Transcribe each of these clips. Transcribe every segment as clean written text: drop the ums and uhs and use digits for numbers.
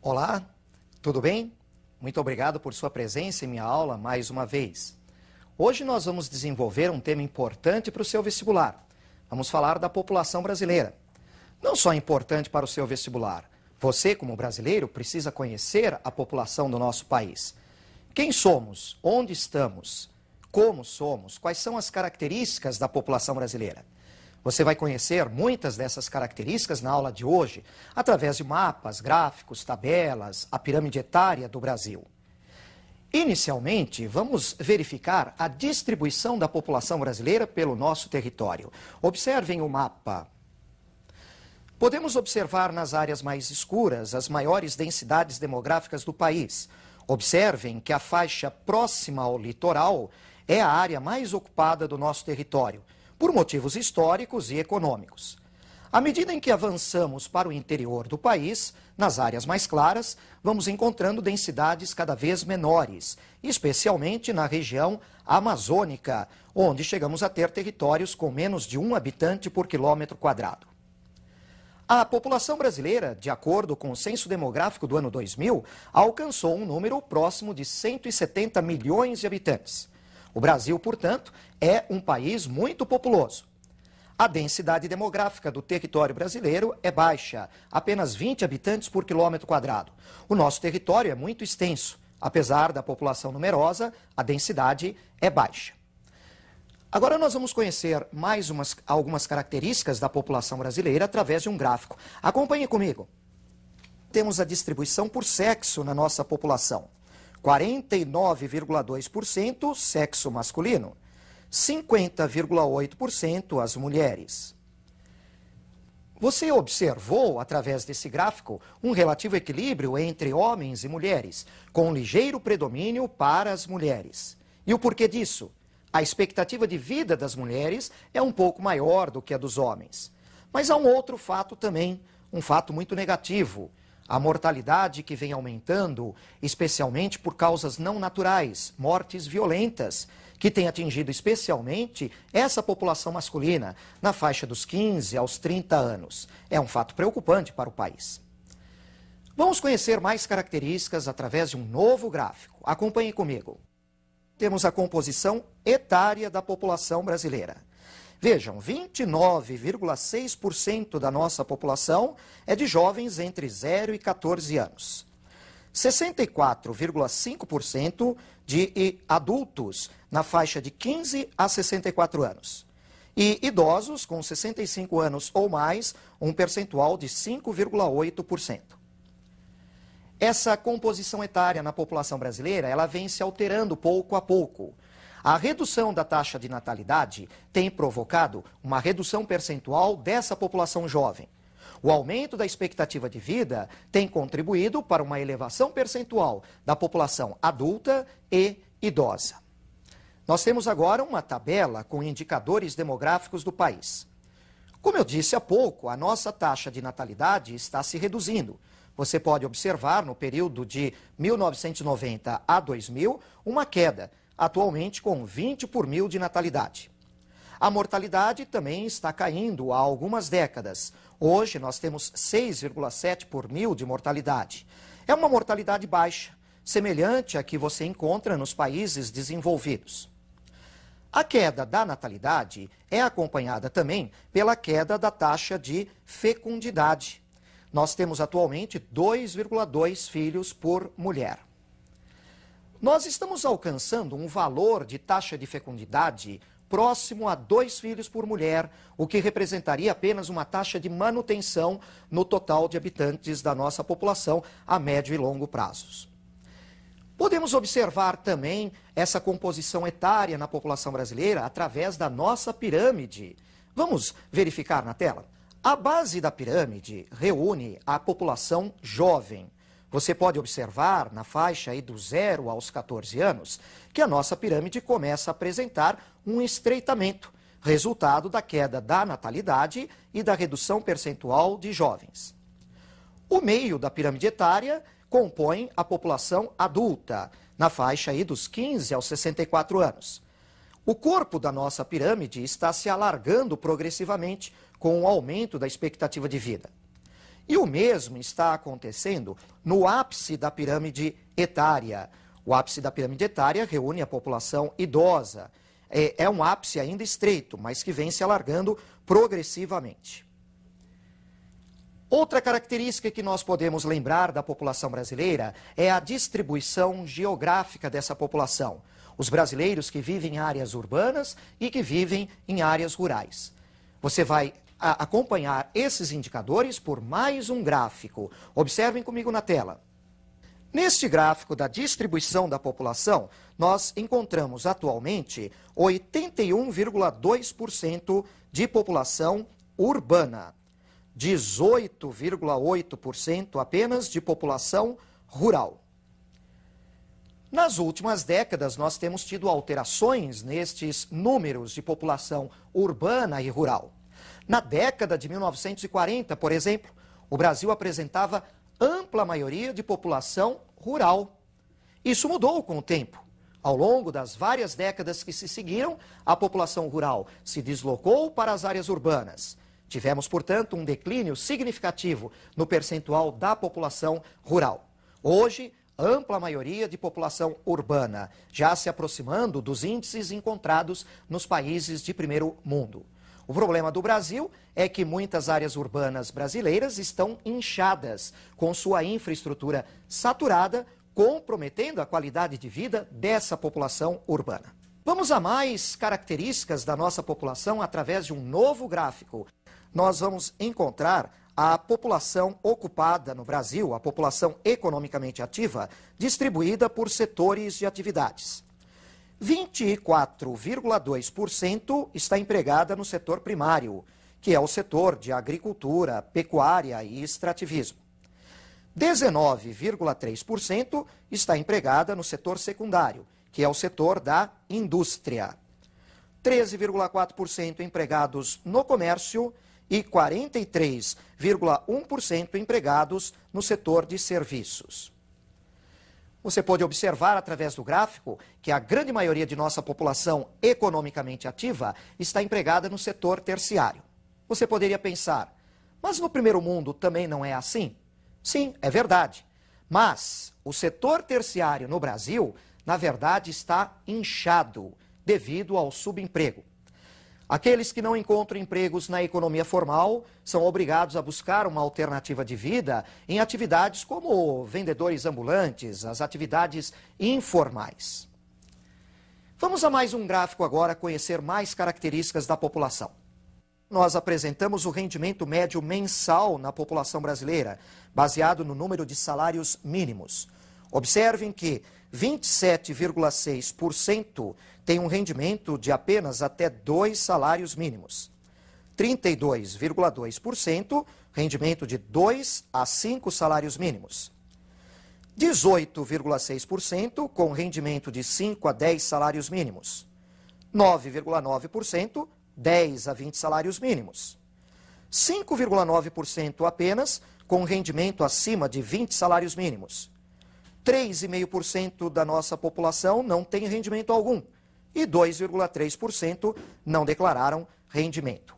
Olá, tudo bem? Muito obrigado por sua presença em minha aula mais uma vez. Hoje nós vamos desenvolver um tema importante para o seu vestibular. Vamos falar da população brasileira. Não só importante para o seu vestibular, você, como brasileiro, precisa conhecer a população do nosso país. Quem somos? Onde estamos? Como somos? Quais são as características da população brasileira? Você vai conhecer muitas dessas características na aula de hoje, através de mapas, gráficos, tabelas, a pirâmide etária do Brasil. Inicialmente, vamos verificar a distribuição da população brasileira pelo nosso território. Observem o mapa. Podemos observar nas áreas mais escuras as maiores densidades demográficas do país. Observem que a faixa próxima ao litoral é a área mais ocupada do nosso território, por motivos históricos e econômicos. À medida em que avançamos para o interior do país, nas áreas mais claras, vamos encontrando densidades cada vez menores, especialmente na região amazônica, onde chegamos a ter territórios com menos de 1 habitante por quilômetro quadrado. A população brasileira, de acordo com o Censo Demográfico do ano 2000, alcançou um número próximo de 170 milhões de habitantes. O Brasil, portanto, é um país muito populoso. A densidade demográfica do território brasileiro é baixa, apenas 20 habitantes por quilômetro quadrado. O nosso território é muito extenso. Apesar da população numerosa, a densidade é baixa. Agora nós vamos conhecer mais algumas características da população brasileira através de um gráfico. Acompanhe comigo. Temos a distribuição por sexo na nossa população. 49,2% sexo masculino, 50,8% as mulheres. Você observou, através desse gráfico, um relativo equilíbrio entre homens e mulheres, com um ligeiro predomínio para as mulheres. E o porquê disso? A expectativa de vida das mulheres é um pouco maior do que a dos homens. Mas há um outro fato também, um fato muito negativo. A mortalidade que vem aumentando, especialmente por causas não naturais, mortes violentas, que tem atingido especialmente essa população masculina, na faixa dos 15 aos 30 anos. É um fato preocupante para o país. Vamos conhecer mais características através de um novo gráfico. Acompanhe comigo. Temos a composição etária da população brasileira. Vejam, 29,6% da nossa população é de jovens entre 0 e 14 anos. 64,5% de adultos na faixa de 15 a 64 anos. E idosos com 65 anos ou mais, um percentual de 5,8%. Essa composição etária na população brasileira, ela vem se alterando pouco a pouco. A redução da taxa de natalidade tem provocado uma redução percentual dessa população jovem. O aumento da expectativa de vida tem contribuído para uma elevação percentual da população adulta e idosa. Nós temos agora uma tabela com indicadores demográficos do país. Como eu disse há pouco, a nossa taxa de natalidade está se reduzindo. Você pode observar no período de 1990 a 2000 uma queda, atualmente com 20 por mil de natalidade. A mortalidade também está caindo há algumas décadas. Hoje nós temos 6,7 por mil de mortalidade. É uma mortalidade baixa, semelhante à que você encontra nos países desenvolvidos. A queda da natalidade é acompanhada também pela queda da taxa de fecundidade. Nós temos atualmente 2,2 filhos por mulher. Nós estamos alcançando um valor de taxa de fecundidade próximo a 2 filhos por mulher, o que representaria apenas uma taxa de manutenção no total de habitantes da nossa população a médio e longo prazos. Podemos observar também essa composição etária na população brasileira através da nossa pirâmide. Vamos verificar na tela? A base da pirâmide reúne a população jovem. Você pode observar na faixa aí do 0 aos 14 anos que a nossa pirâmide começa a apresentar um estreitamento, resultado da queda da natalidade e da redução percentual de jovens. O meio da pirâmide etária compõe a população adulta, na faixa aí dos 15 aos 64 anos. O corpo da nossa pirâmide está se alargando progressivamente com o aumento da expectativa de vida. E o mesmo está acontecendo no ápice da pirâmide etária. O ápice da pirâmide etária reúne a população idosa. É um ápice ainda estreito, mas que vem se alargando progressivamente. Outra característica que nós podemos lembrar da população brasileira é a distribuição geográfica dessa população. Os brasileiros que vivem em áreas urbanas e que vivem em áreas rurais. Você vai acompanhar esses indicadores por mais um gráfico. Observem comigo na tela. Neste gráfico da distribuição da população, nós encontramos atualmente 81,2% de população urbana, 18,8% apenas de população rural. Nas últimas décadas, nós temos tido alterações nestes números de população urbana e rural. Na década de 1940, por exemplo, o Brasil apresentava ampla maioria de população rural. Isso mudou com o tempo. Ao longo das várias décadas que se seguiram, a população rural se deslocou para as áreas urbanas. Tivemos, portanto, um declínio significativo no percentual da população rural. Hoje, ampla maioria de população urbana, já se aproximando dos índices encontrados nos países de primeiro mundo. O problema do Brasil é que muitas áreas urbanas brasileiras estão inchadas, com sua infraestrutura saturada, comprometendo a qualidade de vida dessa população urbana. Vamos a mais características da nossa população através de um novo gráfico. Nós vamos encontrar a população ocupada no Brasil, a população economicamente ativa, distribuída por setores de atividades. 24,2% está empregada no setor primário, que é o setor de agricultura, pecuária e extrativismo. 19,3% está empregada no setor secundário, que é o setor da indústria. 13,4% empregados no comércio e 43,1% empregados no setor de serviços. Você pode observar através do gráfico que a grande maioria de nossa população economicamente ativa está empregada no setor terciário. Você poderia pensar, mas no primeiro mundo também não é assim? Sim, é verdade. Mas o setor terciário no Brasil, na verdade, está inchado devido ao subemprego. Aqueles que não encontram empregos na economia formal são obrigados a buscar uma alternativa de vida em atividades como vendedores ambulantes, as atividades informais. Vamos a mais um gráfico agora conhecer mais características da população. Nós apresentamos o rendimento médio mensal na população brasileira, baseado no número de salários mínimos. Observem que 27,6% tem um rendimento de apenas até 2 salários mínimos. 32,2% rendimento de 2 a 5 salários mínimos. 18,6% com rendimento de 5 a 10 salários mínimos. 9,9% 10 a 20 salários mínimos. 5,9% apenas com rendimento acima de 20 salários mínimos. 3,5% da nossa população não tem rendimento algum e 2,3% não declararam rendimento.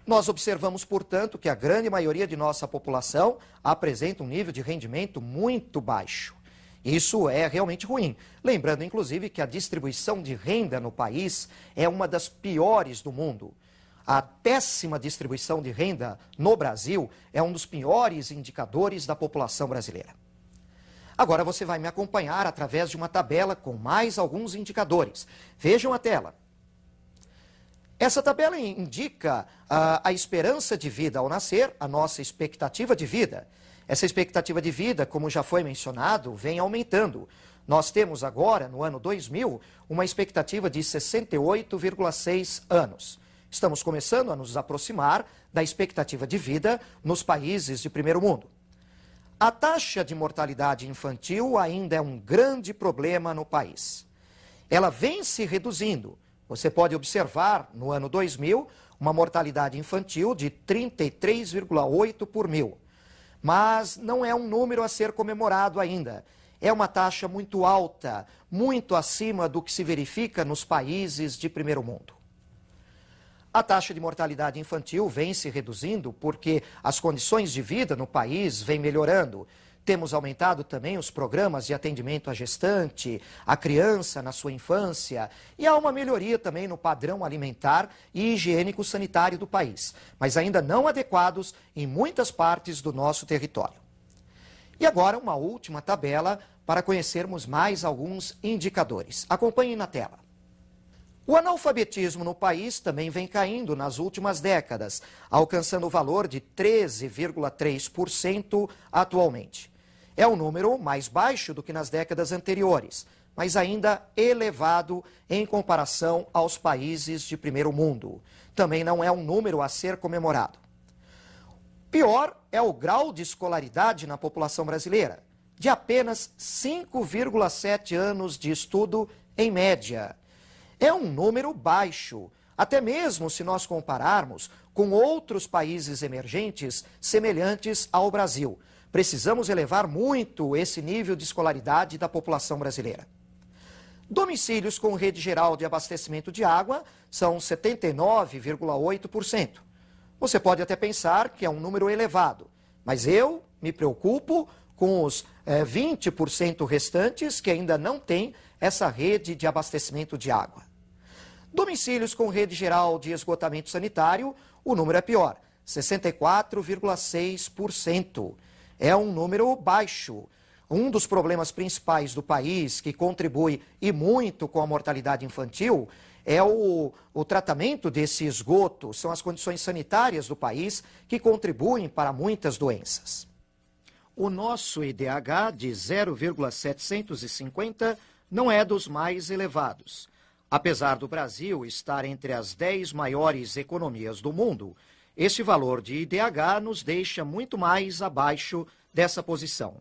Nós observamos, portanto, que a grande maioria de nossa população apresenta um nível de rendimento muito baixo. Isso é realmente ruim. Lembrando, inclusive, que a distribuição de renda no país é uma das piores do mundo. A péssima distribuição de renda no Brasil é um dos piores indicadores da população brasileira. Agora você vai me acompanhar através de uma tabela com mais alguns indicadores. Vejam a tela. Essa tabela indica a esperança de vida ao nascer, a nossa expectativa de vida. Essa expectativa de vida, como já foi mencionado, vem aumentando. Nós temos agora, no ano 2000, uma expectativa de 68,6 anos. Estamos começando a nos aproximar da expectativa de vida nos países de primeiro mundo. A taxa de mortalidade infantil ainda é um grande problema no país. Ela vem se reduzindo. Você pode observar, no ano 2000, uma mortalidade infantil de 33,8 por mil. Mas não é um número a ser comemorado ainda. É uma taxa muito alta, muito acima do que se verifica nos países de primeiro mundo. A taxa de mortalidade infantil vem se reduzindo porque as condições de vida no país vêm melhorando. Temos aumentado também os programas de atendimento à gestante, à criança na sua infância, e há uma melhoria também no padrão alimentar e higiênico-sanitário do país, mas ainda não adequados em muitas partes do nosso território. E agora uma última tabela para conhecermos mais alguns indicadores. Acompanhem na tela. O analfabetismo no país também vem caindo nas últimas décadas, alcançando o valor de 13,3% atualmente. É um número mais baixo do que nas décadas anteriores, mas ainda elevado em comparação aos países de primeiro mundo. Também não é um número a ser comemorado. Pior é o grau de escolaridade na população brasileira, de apenas 5,7 anos de estudo em média. É um número baixo, até mesmo se nós compararmos com outros países emergentes semelhantes ao Brasil. Precisamos elevar muito esse nível de escolaridade da população brasileira. Domicílios com rede geral de abastecimento de água são 79,8%. Você pode até pensar que é um número elevado, mas eu me preocupo com os 20% restantes que ainda não têm essa rede de abastecimento de água. Domicílios com rede geral de esgotamento sanitário, o número é pior, 64,6%. É um número baixo. Um dos problemas principais do país, que contribui e muito com a mortalidade infantil, é o tratamento desse esgoto, são as condições sanitárias do país que contribuem para muitas doenças. O nosso IDH de 0,750 não é dos mais elevados. Apesar do Brasil estar entre as 10 maiores economias do mundo, este valor de IDH nos deixa muito mais abaixo dessa posição.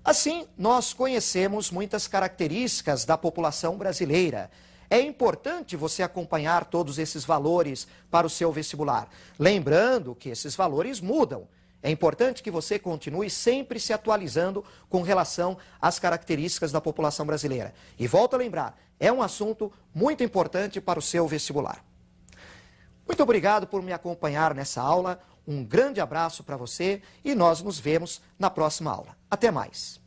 Assim, nós conhecemos muitas características da população brasileira. É importante você acompanhar todos esses valores para o seu vestibular. Lembrando que esses valores mudam. É importante que você continue sempre se atualizando com relação às características da população brasileira. E volto a lembrar, é um assunto muito importante para o seu vestibular. Muito obrigado por me acompanhar nessa aula. Um grande abraço para você e nós nos vemos na próxima aula. Até mais!